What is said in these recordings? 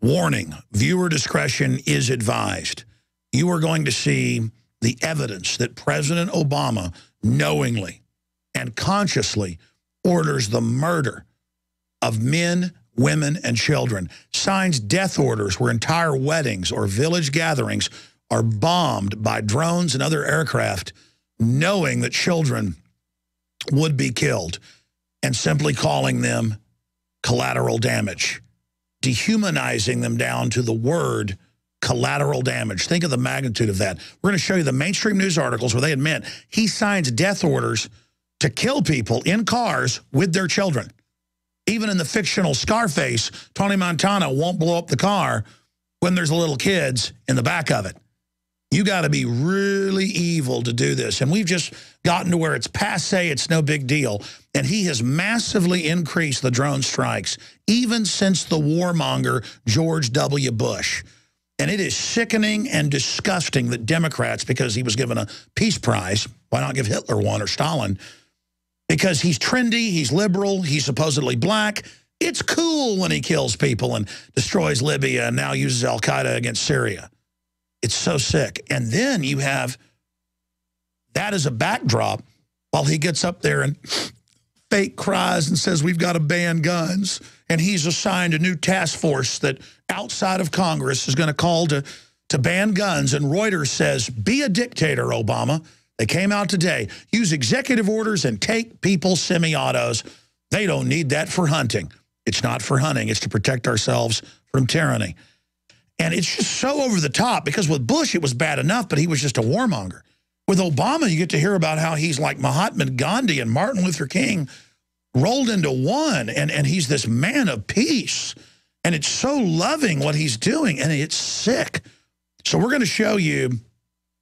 Warning, viewer discretion is advised. You are going to see the evidence that President Obama knowingly and consciously orders the murder of men, women, and children, signs death orders where entire weddings or village gatherings are bombed by drones and other aircraft, knowing that children would be killed, and simply calling them collateral damage, dehumanizing them down to the word collateral damage. Think of the magnitude of that. We're going to show you the mainstream news articles where they admit he signs death orders to kill people in cars with their children. Even in the fictional Scarface, Tony Montana won't blow up the car when there's little kids in the back of it. You got to be really evil to do this. And we've just gotten to where it's passé, it's no big deal. And he has massively increased the drone strikes, even since the warmonger George W. Bush. And it is sickening and disgusting that Democrats, because he was given a peace prize, why not give Hitler one or Stalin? Because he's trendy, he's liberal, he's supposedly black. It's cool when he kills people and destroys Libya and now uses al-Qaeda against Syria. It's so sick. And then you have that as a backdrop while he gets up there and fake cries and says, we've got to ban guns. And he's assigned a new task force that outside of Congress is going to call to ban guns. And Reuters says, be a dictator, Obama. They came out today. Use executive orders and take people's semi-autos. They don't need that for hunting. It's not for hunting. It's to protect ourselves from tyranny. And it's just so over the top, because with Bush, it was bad enough, but he was just a warmonger. With Obama, you get to hear about how he's like Mahatma Gandhi and Martin Luther King rolled into one, and he's this man of peace. And it's so loving what he's doing, and it's sick. So we're going to show you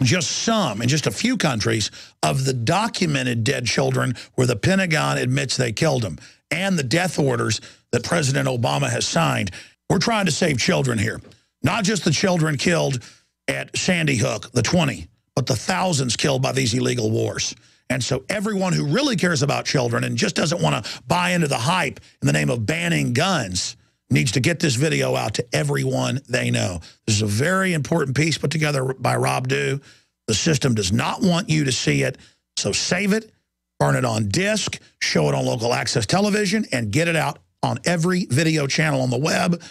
just some, in just a few countries, of the documented dead children where the Pentagon admits they killed them, and the death orders that President Obama has signed. We're trying to save children here. Not just the children killed at Sandy Hook, the 20, but the thousands killed by these illegal wars. And so everyone who really cares about children and just doesn't want to buy into the hype in the name of banning guns needs to get this video out to everyone they know. This is a very important piece put together by Rob Dew. The system does not want you to see it, so save it, burn it on disc, show it on local access television, and get it out on every video channel on the web.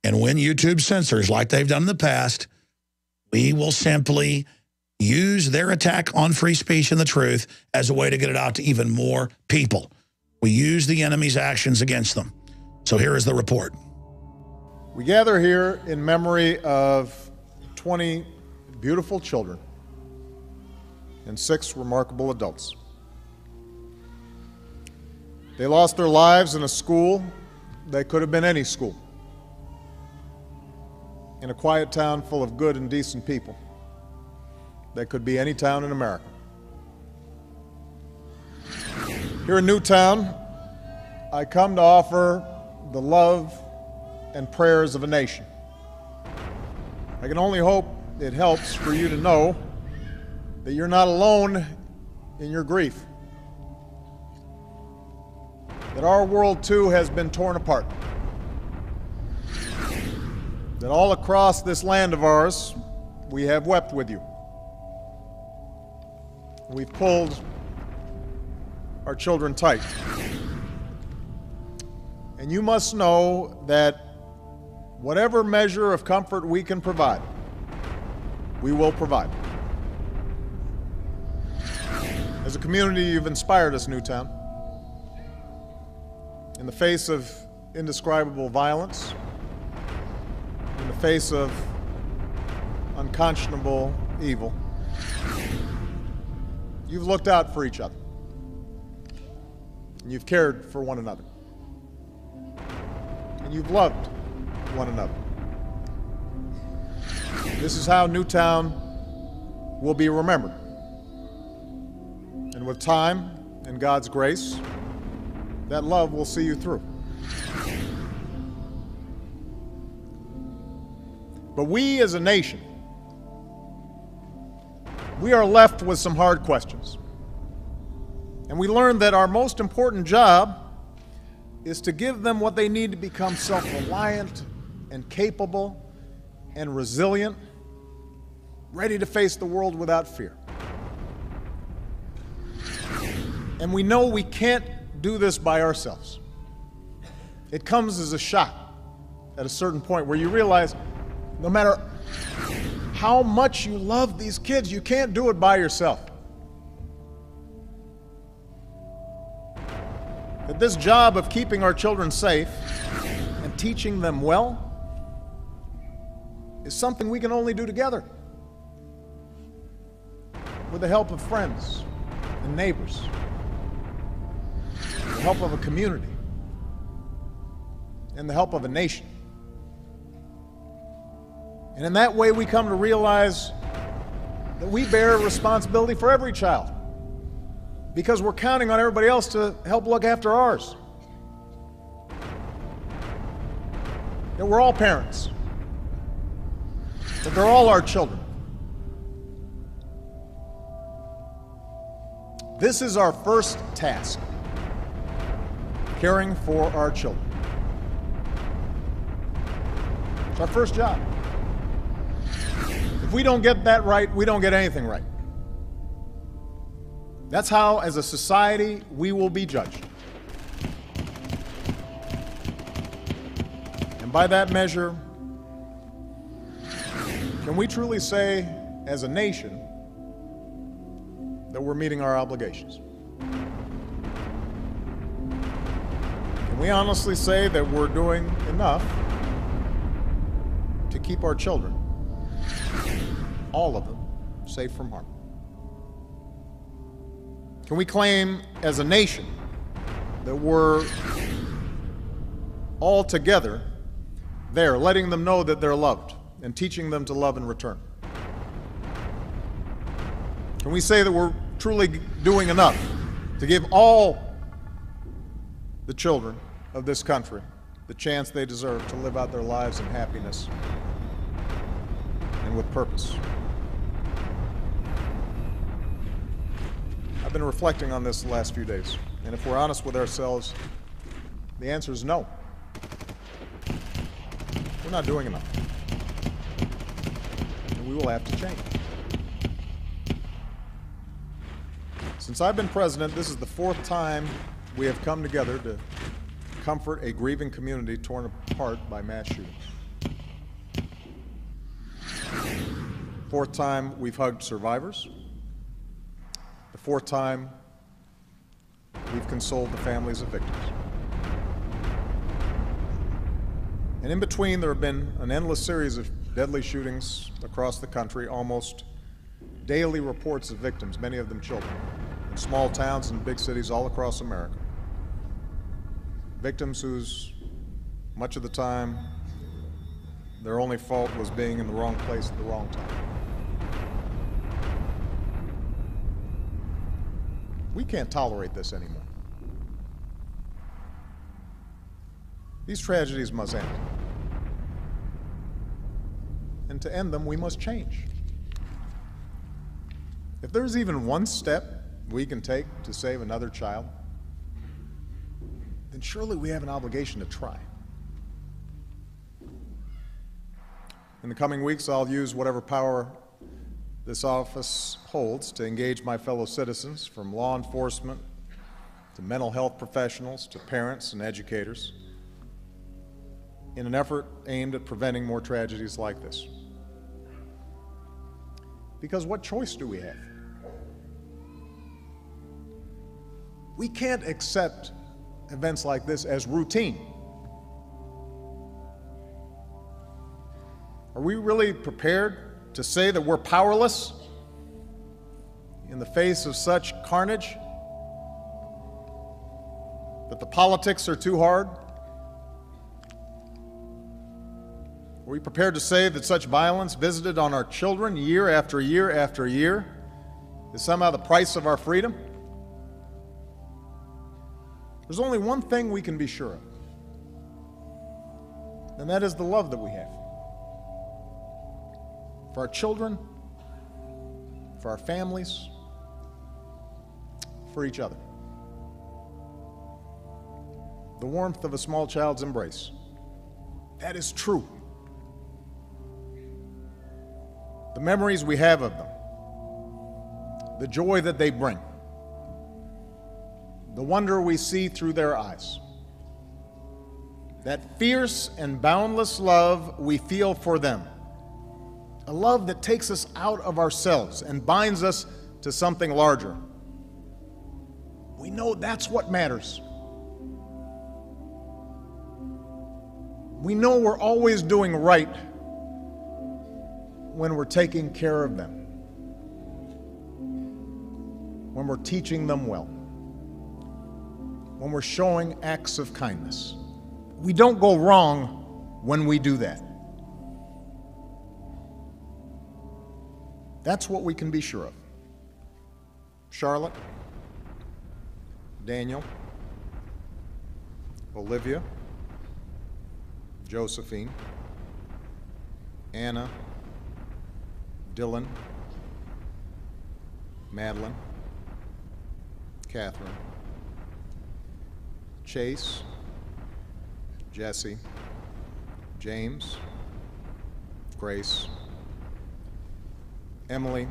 And when YouTube censors, like they've done in the past, we will simply use their attack on free speech and the truth as a way to get it out to even more people. We use the enemy's actions against them. So here is the report. We gather here in memory of 20 beautiful children and 6 remarkable adults. They lost their lives in a school that could have been any school, in a quiet town full of good and decent people that could be any town in America. Here in Newtown, I come to offer the love and prayers of a nation. I can only hope it helps for you to know that you're not alone in your grief, that our world too has been torn apart, that all across this land of ours, we have wept with you. We've pulled our children tight. And you must know that whatever measure of comfort we can provide, we will provide. As a community, you've inspired us, Newtown. In the face of indescribable violence, in the face of unconscionable evil, you've looked out for each other, and you've cared for one another, and you've loved one another. This is how Newtown will be remembered. And with time and God's grace, that love will see you through. But we as a nation, we are left with some hard questions. And we learned that our most important job is to give them what they need to become self-reliant and capable and resilient, ready to face the world without fear. And we know we can't do this by ourselves. It comes as a shock at a certain point where you realize no matter how much you love these kids, you can't do it by yourself. That this job of keeping our children safe and teaching them well is something we can only do together, with the help of friends and neighbors, the help of a community, and the help of a nation. And in that way, we come to realize that we bear responsibility for every child, because we're counting on everybody else to help look after ours. That we're all parents, that they're all our children. This is our first task, caring for our children. It's our first job. If we don't get that right, we don't get anything right. That's how, as a society, we will be judged. And by that measure, can we truly say, as a nation, that we're meeting our obligations? Can we honestly say that we're doing enough to keep our children, all of them, safe from harm? Can we claim as a nation that we're all together there, letting them know that they're loved and teaching them to love in return? Can we say that we're truly doing enough to give all the children of this country the chance they deserve to live out their lives in happiness and with purpose? I've been reflecting on this the last few days, and if we're honest with ourselves, the answer is no. We're not doing enough, and we will have to change. Since I've been president, this is the fourth time we have come together to comfort a grieving community torn apart by mass shootings. Fourth time we've hugged survivors. The fourth time we've consoled the families of victims. And in between, there have been an endless series of deadly shootings across the country, almost daily reports of victims, many of them children, in small towns and big cities all across America. Victims whose, much of the time, their only fault was being in the wrong place at the wrong time. We can't tolerate this anymore. These tragedies must end. And to end them, we must change. If there's even one step we can take to save another child, then surely we have an obligation to try. In the coming weeks, I'll use whatever power this office holds to engage my fellow citizens, from law enforcement to mental health professionals to parents and educators, in an effort aimed at preventing more tragedies like this. Because what choice do we have? We can't accept events like this as routine. Are we really prepared to say that we're powerless in the face of such carnage? That the politics are too hard? Are we prepared to say that such violence visited on our children year after year after year is somehow the price of our freedom? There's only one thing we can be sure of, and that is the love that we have for our children, for our families, for each other. The warmth of a small child's embrace. That is true the memories we have of them, the joy that they bring, the wonder we see through their eyes, that fierce and boundless love we feel for them, a love that takes us out of ourselves and binds us to something larger. We know that's what matters. We know we're always doing right when we're taking care of them, when we're teaching them well, when we're showing acts of kindness. We don't go wrong when we do that. That's what we can be sure of. Charlotte, Daniel, Olivia, Josephine, Anna, Dylan, Madeline, Catherine, Chase, Jesse, James, Grace, Emily,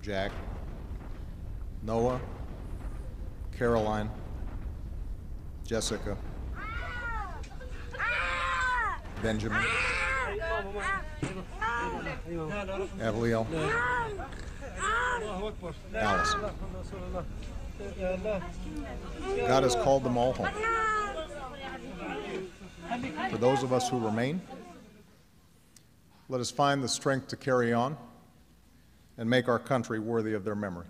Jack, Noah, Caroline, Jessica, Benjamin, Avalio, Allison. God has called them all home. For those of us who remain, let us find the strength to carry on and make our country worthy of their memory.